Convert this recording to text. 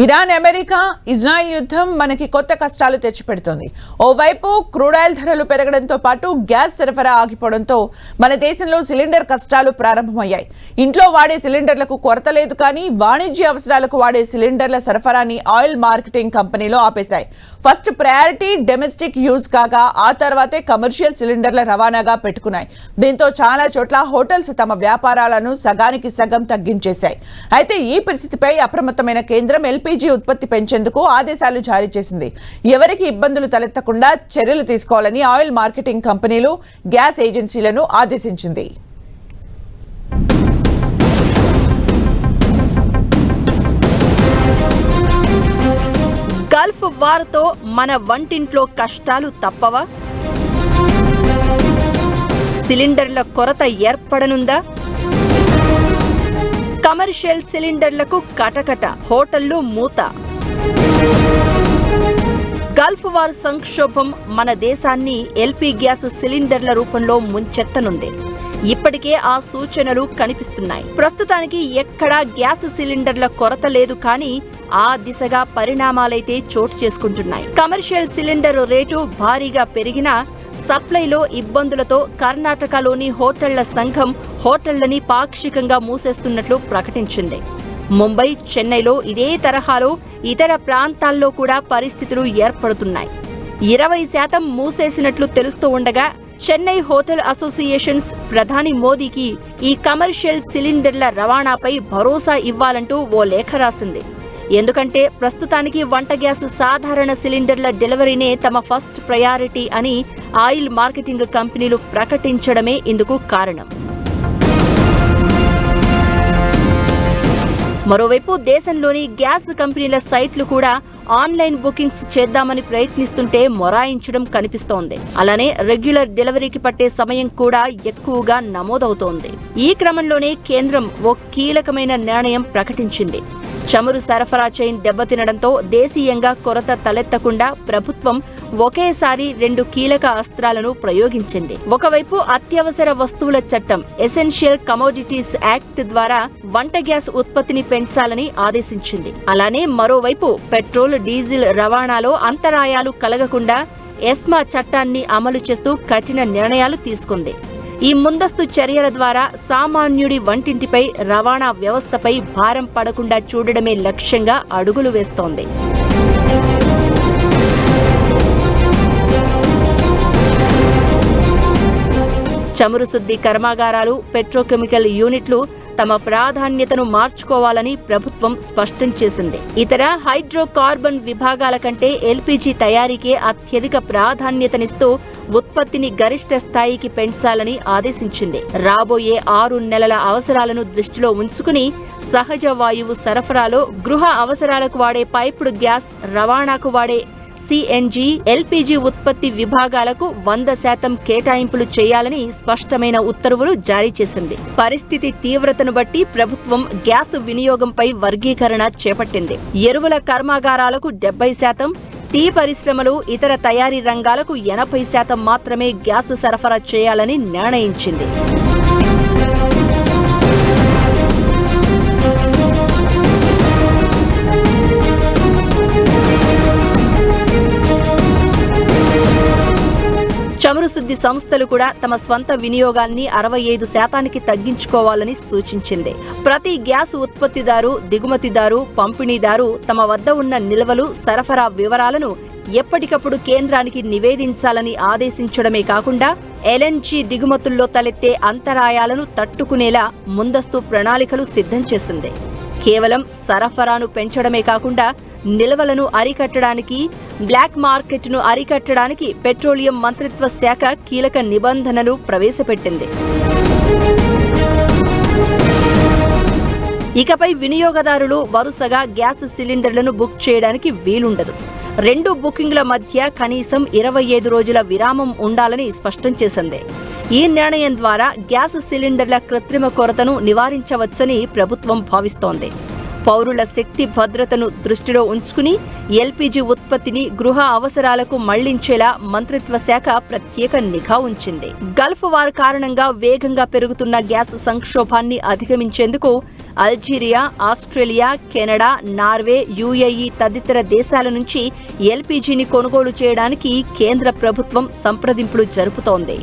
Iran America Israel యుద్ధం మనకి కొత్త కష్టాలు తెచ్చిపెడుతోంది. ఓవైపు క్రూడ్ ఆయిల్ ధరలు పెరగడంతో పాటు గ్యాస్ సరఫరా ఆగిపోవడంతో మన దేశంలో సిలిండర్ కష్టాలు ప్రారంభమయ్యాయి. ఇంట్లో వాడే సిలిండర్లకు కొరత లేదు, కానీ వాణిజ్య అవసరాలకు వాడే సిలిండర్ల సరఫరాని ఆయిల్ మార్కెటింగ్ కంపెనీలు ఆపేశాయి. ఫస్ట్ ప్రయారిటీ డొమెస్టిక్ యూజ్ కాగా ఆ తర్వాతే కమర్షియల్ సిలిండర్ల రవాణాగా పెట్టుకున్నాయి. దీంతో చాలా చోట్ల హోటల్స్ తమ వ్యాపారాలను సగానికి సగం తగ్గించేశాయి. అయితే ఈ పరిస్థితిపై అప్రమత్తమైన కేంద్రం ఎల్పీజీ ఉత్పత్తి పెంచేందుకు ఆదేశాలు జారీ చేసింది. ఎవరికి ఇబ్బందులు తలెత్తకుండా చర్యలు తీసుకోవాలని ఆయిల్ మార్కెటింగ్ కంపెనీలు, గ్యాస్ ఏజెన్సీలను ఆదేశించింది. గల్ఫ్ వార్తో మన వంటింట్లో కష్టాలు తప్పవా? సిలిండర్ల కొరత ఏర్పడనుందా? కమర్షియల్ సిలిండర్లకు కటకట, హోటళ్లు మూత. గల్ఫ్ వార్ సంక్షోభం మన దేశాన్ని ఎల్పీ గ్యాస్ సిలిండర్ల రూపంలో ముంచెత్తనుంది. ఇప్పటికే ఆ సూచనలు కనిపిస్తున్నాయి. ప్రస్తుతానికి ఎక్కడా గ్యాస్ సిలిండర్ల కొరత లేదు, కానీ ఆ దిశగా పరిణామాలైతే చోటు చేసుకుంటున్నాయి. కమర్షియల్ సిలిండర్ రేటు భారీగా పెరిగినా సప్లైలో ఇబ్బందులతో కర్ణాటకలోని హోటళ్ల సంఘం హోటళ్లని పాక్షికంగా మూసేస్తున్నట్లు ప్రకటించింది. ముంబై, చెన్నైలో ఇదే తరహాలో ఇతర ప్రాంతాల్లో కూడా పరిస్థితులు ఏర్పడుతున్నాయి. 20% మూసేసినట్లు తెలుస్తూ ఉండగా చెన్నై హోటల్ అసోసియేషన్స్ ప్రధాని మోదీకి ఈ కమర్షియల్ సిలిండర్ల రవాణాపై భరోసా ఇవ్వాలంటూ ఓ లేఖ రాసింది. ఎందుకంటే ప్రస్తుతానికి వంట గ్యాస్ సాధారణ సిలిండర్ల డెలివరీనే తమ ఫస్ట్ ప్రయారిటీ అని ఆయిల్ మార్కెటింగ్ కంపెనీలు ప్రకటించడమే ఇందుకు కారణం. మరోవైపు దేశంలోని గ్యాస్ కంపెనీల సైట్లు కూడా ఆన్లైన్ బుకింగ్స్ చేద్దామని ప్రయత్నిస్తుంటే మొరాయించడం కనిపిస్తోంది. అలానే రెగ్యులర్ డెలివరీకి పట్టే సమయం కూడా ఎక్కువగా నమోదవుతోంది. ఈ క్రమంలోనే కేంద్రం ఓ కీలకమైన నిర్ణయం ప్రకటించింది. చమురు సరఫరా చైన్ దెబ్బతినడంతో దేశీయంగా కొరత తలెత్తకుండా ప్రభుత్వం ఒకేసారి 2 కీలక అస్త్రాలను ప్రయోగించింది. ఒకవైపు అత్యవసర వస్తువుల చట్టం ఎసెన్షియల్ కమోడిటీస్ యాక్ట్ ద్వారా వంట గ్యాస్ ఉత్పత్తిని పెంచాలని ఆదేశించింది. అలానే మరోవైపు పెట్రోల్, డీజిల్ రవాణాలో అంతరాయాలు కలగకుండా ఎస్మా చట్టాన్ని అమలు చేస్తూ కఠిన నిర్ణయాలు తీసుకుంది. ఈ ముందస్తు చర్యల ద్వారా సామాన్యుడి వంటింటిపై, రవాణా వ్యవస్థపై భారం పడకుండా చూడడమే లక్ష్యంగా అడుగులు వేస్తోంది. చమురు శుద్ధి కర్మాగారాలు, పెట్రోకెమికల్ యూనిట్లు తమ ప్రాధాన్యతను మార్చుకోవాలని ప్రభుత్వం స్పష్టం చేసింది. ఇతర హైడ్రోకార్బన్ విభాగాల కంటే ఎల్పీజీ తయారీకే అత్యధిక ప్రాధాన్యతనిస్తూ ఉత్పత్తిని గరిష్ట స్థాయికి పెంచాలని ఆదేశించింది. రాబోయే 6 నెలల అవసరాలను దృష్టిలో ఉంచుకుని సహజ వాయువు సరఫరాలో, గృహ అవసరాలకు వాడే పైపుడు గ్యాస్, రవాణాకు వాడే సిఎన్జి, ఎల్పీజీ ఉత్పత్తి విభాగాలకు 100% కేటాయింపులు చేయాలని స్పష్టమైన ఉత్తర్వులు జారీ చేసింది. పరిస్థితి తీవ్రతను బట్టి ప్రభుత్వం గ్యాస్ వినియోగంపై వర్గీకరణ చేపట్టింది. ఎరువుల కర్మాగారాలకు 70%, టీ పరిశ్రమలు, ఇతర తయారీ రంగాలకు 80% మాత్రమే గ్యాస్ సరఫరా చేయాలని నిర్ణయించింది. చమురు శుద్ధి సంస్థలు కూడా తమ స్వంత వినియోగాన్ని 65%కి తగ్గించుకోవాలని సూచించింది. ప్రతి గ్యాస్ ఉత్పత్తిదారు, దిగుమతిదారు, పంపిణీదారు తమ వద్ద ఉన్న నిల్వలు, సరఫరా వివరాలను ఎప్పటికప్పుడు కేంద్రానికి నివేదించాలని ఆదేశించడమే కాకుండా ఎల్ఎన్జీ దిగుమతుల్లో తలెత్తే అంతరాయాలను తట్టుకునేలా ముందస్తు ప్రణాళికలు సిద్ధం చేసింది. కేవలం సరఫరాను పెంచడమే కాకుండా నిల్వలను అరికట్టడానికి, బ్లాక్ మార్కెట్ను అరికట్టడానికి పెట్రోలియం మంత్రిత్వ శాఖ కీలక నిబంధనలు ప్రవేశపెట్టింది. ఇకపై వినియోగదారులు వరుసగా గ్యాస్ సిలిండర్లను బుక్ చేయడానికి వీలుండదు. 2 బుకింగ్ల మధ్య కనీసం 25 రోజుల విరామం ఉండాలని స్పష్టం చేసింది. ఈ నిర్ణయం ద్వారా గ్యాస్ సిలిండర్ల కృత్రిమ కొరతను నివారించవచ్చని ప్రభుత్వం భావిస్తోంది. పౌరుల శక్తి భద్రతను దృష్టిలో ఉంచుకుని ఎల్పీజీ ఉత్పత్తిని గృహ అవసరాలకు మళ్లించేలా మంత్రిత్వ శాఖ ప్రత్యేక నిఘా ఉంచింది. గల్ఫ్ వార్ కారణంగా వేగంగా పెరుగుతున్న గ్యాస్ సంక్షోభాన్ని అధిగమించేందుకు Algeria, Australia, Canada, Norway, UAE తదితర దేశాల నుంచి ఎల్పీజీని కొనుగోలు చేయడానికి కేంద్ర ప్రభుత్వం సంప్రదింపులు జరుపుతోంది.